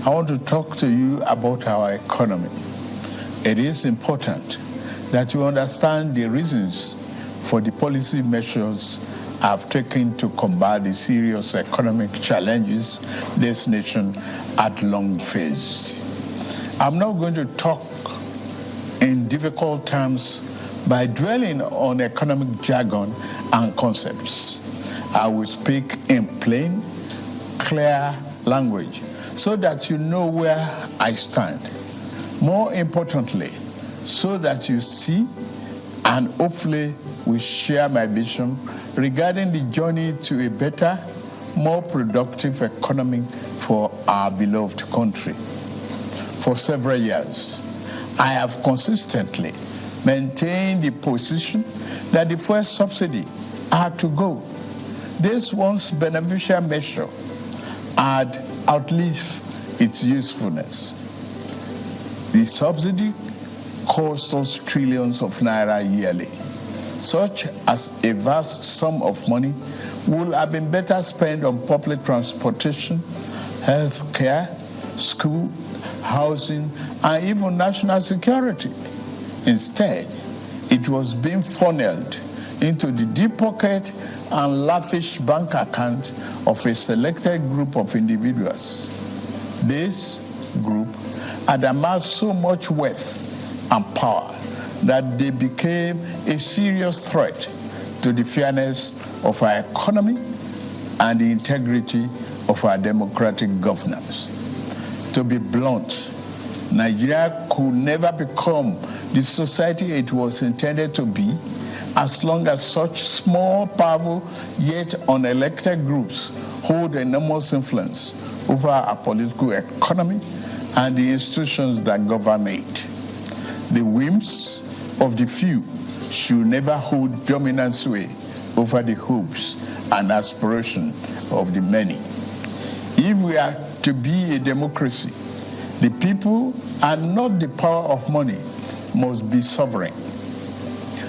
I want to talk to you about our economy. It is important that you understand the reasons for the policy measures I've taken to combat the serious economic challenges this nation had long faced. I'm not going to talk in difficult terms by dwelling on economic jargon and concepts. I will speak in plain, clear language so that you know where I stand. More importantly, so that you see and hopefully will share my vision regarding the journey to a better, more productive economy for our beloved country. For several years, I have consistently maintained the position that the fuel subsidy had to go. This once beneficial measure had outlived its usefulness. The subsidy cost us trillions of naira yearly, such as a vast sum of money would have been better spent on public transportation, health care, school, housing, and even national security. Instead, it was being funneled into the deep pocket and lavish bank account of a selected group of individuals. This group had amassed so much wealth and power that they became a serious threat to the fairness of our economy and the integrity of our democratic governance. To be blunt, Nigeria could never become the society it was intended to be as long as such small, powerful, yet unelected groups hold enormous influence over our political economy and the institutions that govern it. The whims of the few should never hold dominant sway over the hopes and aspirations of the many. If we are to be a democracy, the people and not the power of money must be sovereign.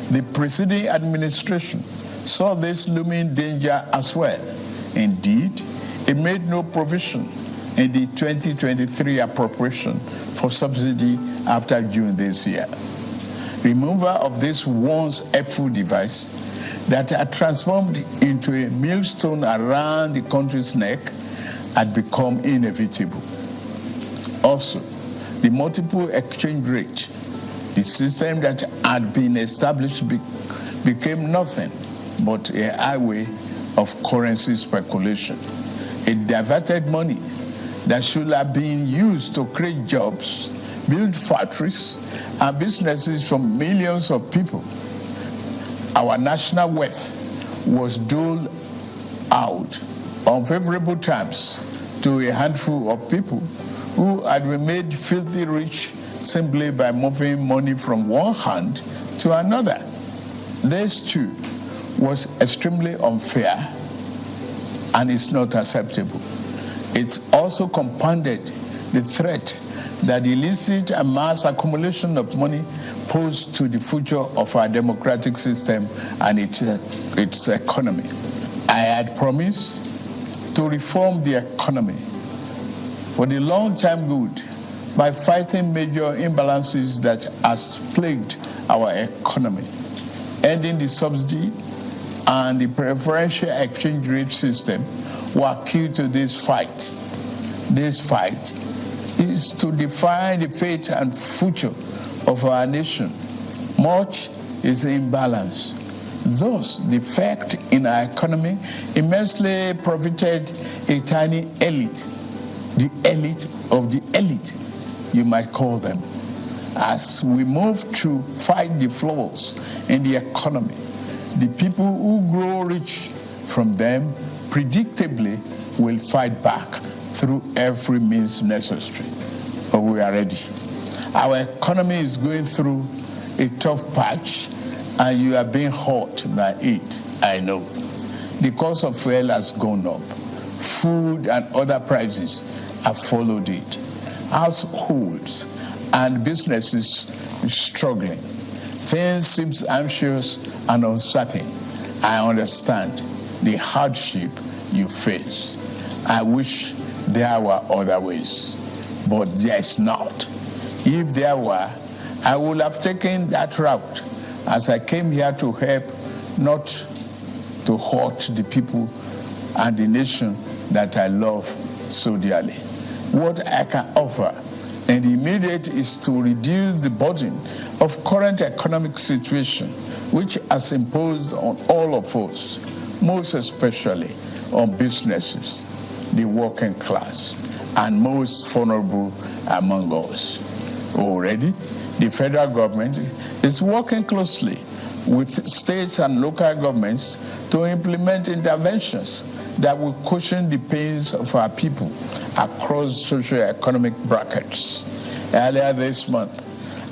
The preceding administration saw this looming danger as well. Indeed, it made no provision in the 2023 appropriation for subsidy after June this year. Removal of this once helpful device that had transformed into a millstone around the country's neck had become inevitable. Also, the multiple exchange rate, the system that had been established became nothing but a highway of currency speculation. It diverted money that should have been used to create jobs, build factories, and businesses for millions of people. Our national wealth was doled out on favorable terms to a handful of people who had been made filthy rich simply by moving money from one hand to another. This too was extremely unfair and is not acceptable. It also compounded the threat that the illicit and mass accumulation of money posed to the future of our democratic system and its economy. I had promised to reform the economy for the long-term good by fighting major imbalances that has plagued our economy. Ending the subsidy and the preferential exchange rate system were key to this fight. This fight is to define the fate and future of our nation. Much is imbalance. Thus, the effect in our economy immensely profited a tiny elite, the elite of the elite, you might call them. As we move to fight the flaws in the economy, the people who grow rich from them predictably will fight back through every means necessary. But we are ready. Our economy is going through a tough patch, and you are being hurt by it, I know. The cost of fuel has gone up. Food and other prices have followed it. Households and businesses are struggling. Things seem anxious and uncertain. I understand the hardship you face. I wish there were other ways. but there is not. If there were, I would have taken that route, as I came here to help, not to hurt the people and the nation that I love so dearly. What I can offer and immediate is to reduce the burden of current economic situation, which has imposed on all of us, most especially on businesses, the working class, and most vulnerable among us. Already, the federal government is working closely with states and local governments to implement interventions that will cushion the pains of our people across socio-economic brackets. Earlier this month,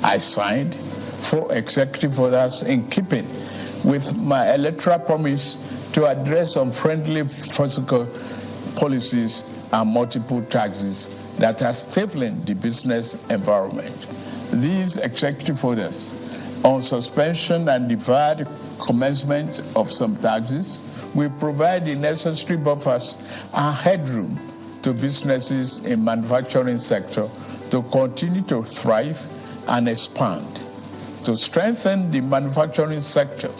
I signed 4 executive orders in keeping with my electoral promise to address unfriendly fiscal policies and multiple taxes that are stifling the business environment. These executive orders on suspension and deferred commencement of some taxes will provide the necessary buffers and headroom to businesses in manufacturing sector to continue to thrive and expand. To strengthen the manufacturing sector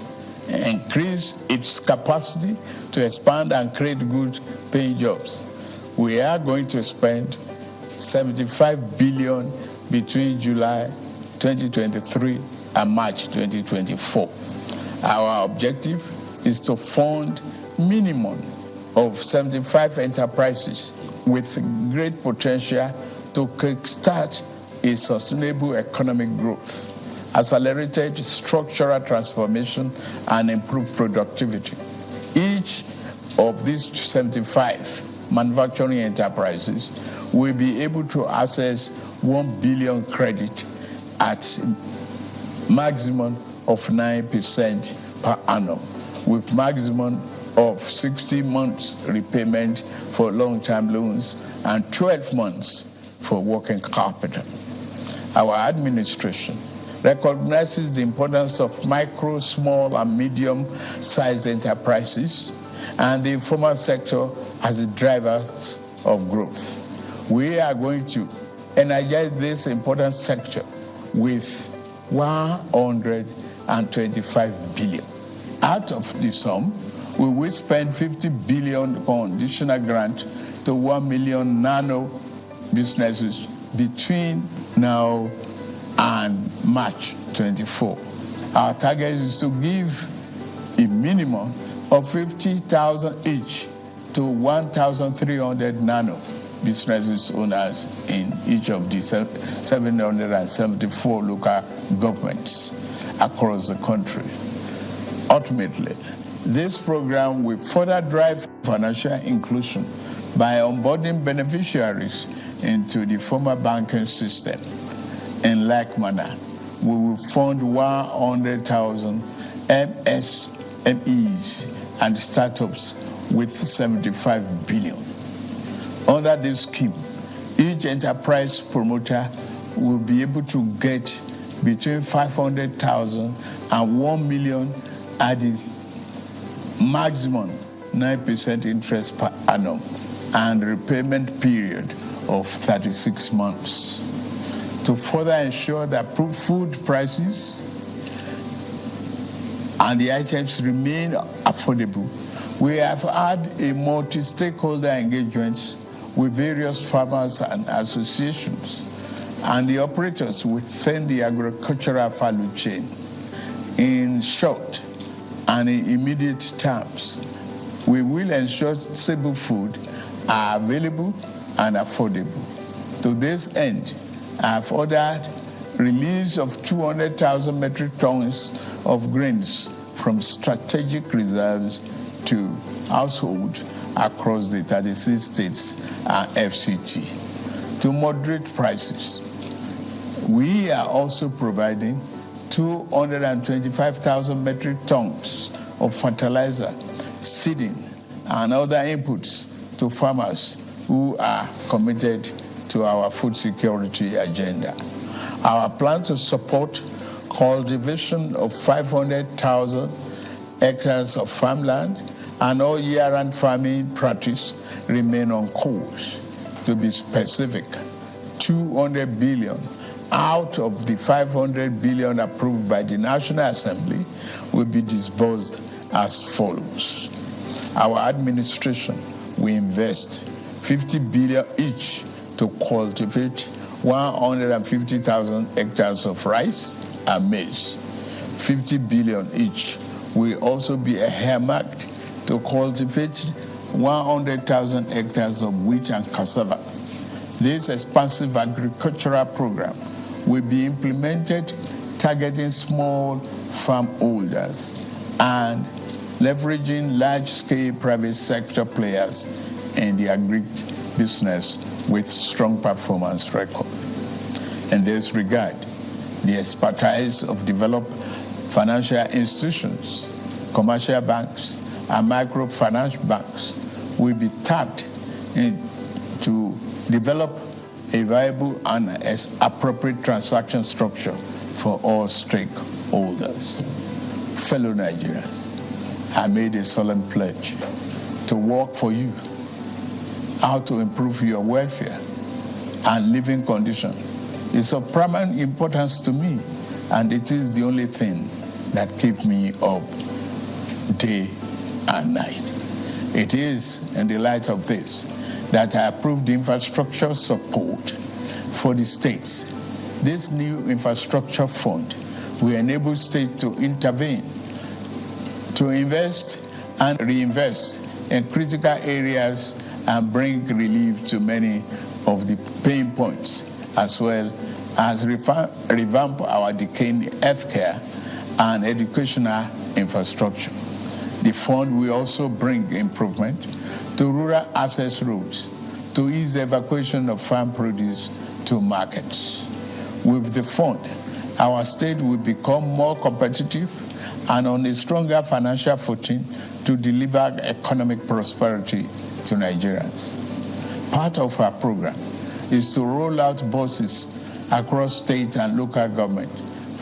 and increase its capacity to expand and create good paying jobs, we are going to spend 75 billion between July 2023 and March 2024. Our objective is to fund minimum of 75 enterprises with great potential to kickstart a sustainable economic growth, accelerated structural transformation, and improved productivity. Each of these 75 manufacturing enterprises will be able to access 1 billion credit at maximum of 9% per annum, with maximum of 60 months repayment for long-term loans and 12 months for working capital. Our administration recognizes the importance of micro, small, and medium-sized enterprises and the informal sector as the drivers of growth. We are going to energize this important sector with 125 billion. Out of the sum, we will spend 50 billion conditional grant to 1 million nano businesses between now and March 24. Our target is to give a minimum of 50,000 each to 1,300 nano businesses owners in each of the 774 local governments across the country. Ultimately, this program will further drive financial inclusion by onboarding beneficiaries into the formal banking system. In like manner, we will fund 100,000 MSMEs and startups with 75 billion. Under this scheme, each enterprise promoter will be able to get between 500,000 and 1 million at the maximum 9% interest per annum and repayment period of 36 months. To further ensure that food prices and the items remain affordable, we have had a multi-stakeholder engagement with various farmers and associations and the operators within the agricultural value chain. In short and in immediate terms, we will ensure stable food are available and affordable. To this end, I have ordered release of 200,000 metric tons of grains from strategic reserves to households across the 36 states and FCT. To moderate prices, we are also providing 225,000 metric tons of fertilizer, seeding, and other inputs to farmers who are committed to our food security agenda. Our plan to support cultivation of 500,000 hectares of farmland and all year-round farming practice remain on course. To be specific, 200 billion out of the 500 billion approved by the National Assembly will be disbursed as follows. Our administration will invest 50 billion each to cultivate 150,000 hectares of rice and maize. 50 billion each will also be earmarked to cultivate 100,000 hectares of wheat and cassava. This expansive agricultural program will be implemented targeting small farm holders and leveraging large-scale private sector players in the agri-business with strong performance record. In this regard, the expertise of developed financial institutions, commercial banks, and microfinance banks will be tapped to develop a viable and appropriate transaction structure for all stakeholders. Fellow Nigerians, I made a solemn pledge to work for you, how to improve your welfare and living condition. It's of paramount importance to me, and it is the only thing that keeps me up day and night. It is in the light of this that I approved the infrastructure support for the states. This new infrastructure fund will enable states to intervene, to invest and reinvest in critical areas and bring relief to many of the pain points, as well as revamp our decaying healthcare and educational infrastructure. The fund will also bring improvement to rural access roads to ease evacuation of farm produce to markets. With the fund, our state will become more competitive and on a stronger financial footing to deliver economic prosperity to Nigerians. Part of our program is to roll out buses across state and local government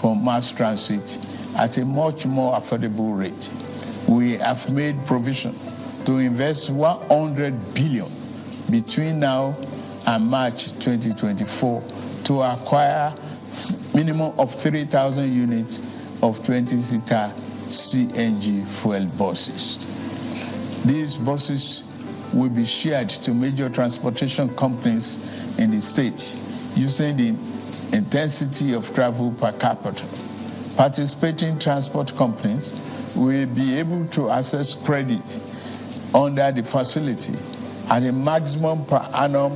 for mass transit at a much more affordable rate. We have made provision to invest 100 billion between now and March 2024 to acquire minimum of 3,000 units of 20-seater CNG fuel buses. These buses will be shared to major transportation companies in the state using the intensity of travel per capita. Participating transport companies will be able to access credit under the facility at a maximum per annum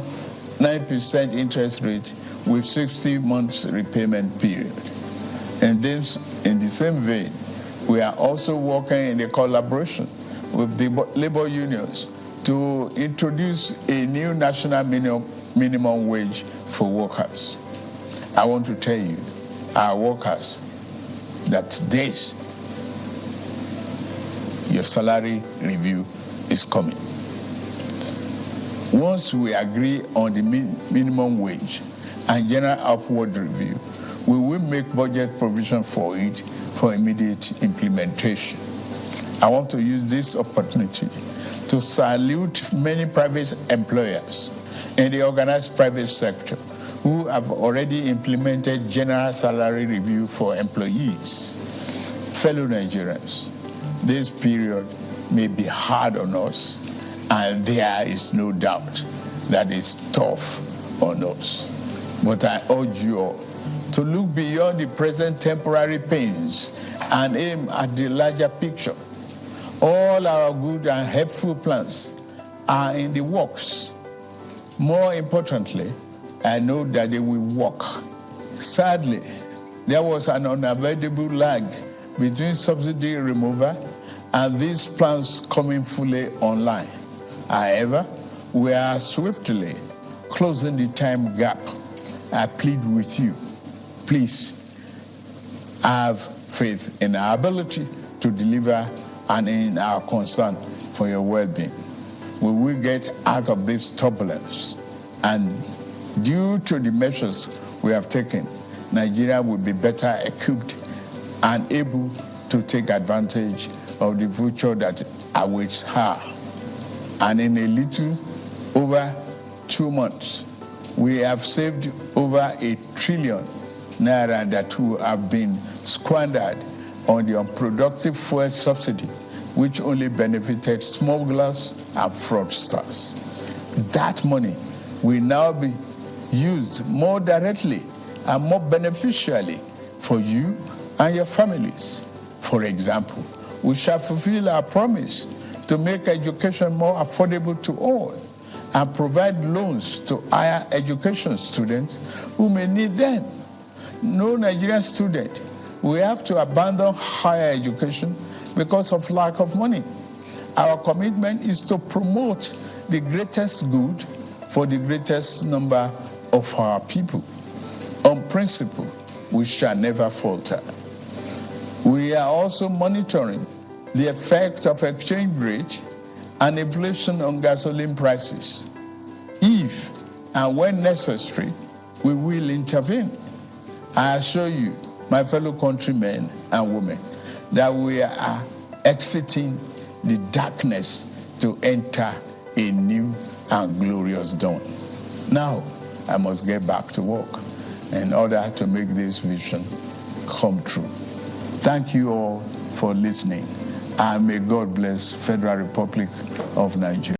9% interest rate with 60 months repayment period. And this, in the same vein, we are also working in a collaboration with the labor unions to introduce a new national minimum wage for workers. I want to tell you, our workers, that this, your salary review is coming. Once we agree on the minimum wage and general upward review, we will make budget provision for it for immediate implementation. I want to use this opportunity to salute many private employers in the organized private sector who have already implemented general salary review for employees. Fellow Nigerians, this period may be hard on us, and there is no doubt that it's tough on us. But I urge you all to look beyond the present temporary pains and aim at the larger picture. All our good and helpful plans are in the works. More importantly, I know that they will work. Sadly, there was an unavoidable lag between subsidy removal and these plans coming fully online. However, we are swiftly closing the time gap. I plead with you, please have faith in our ability to deliver and in our concern for your well-being. We will get out of this turbulence, and due to the measures we have taken, Nigeria will be better equipped and able to take advantage of the future that awaits her. And in a little over 2 months, We have saved over ₦1 trillion that would have been squandered on the unproductive fuel subsidy, which only benefited smugglers and fraudsters. That money will now be used more directly and more beneficially for you and your families. For example, we shall fulfill our promise to make education more affordable to all and provide loans to higher education students who may need them. No Nigerian student will have to abandon higher education because of lack of money. Our commitment is to promote the greatest good for the greatest number of our people. On principle, we shall never falter. We are also monitoring the effect of exchange rate and inflation on gasoline prices. If and when necessary, we will intervene. I assure you, my fellow countrymen and women, that we are exiting the darkness to enter a new and glorious dawn. Now, I must get back to work in order to make this vision come true. Thank you all for listening, and may God bless Federal Republic of Nigeria.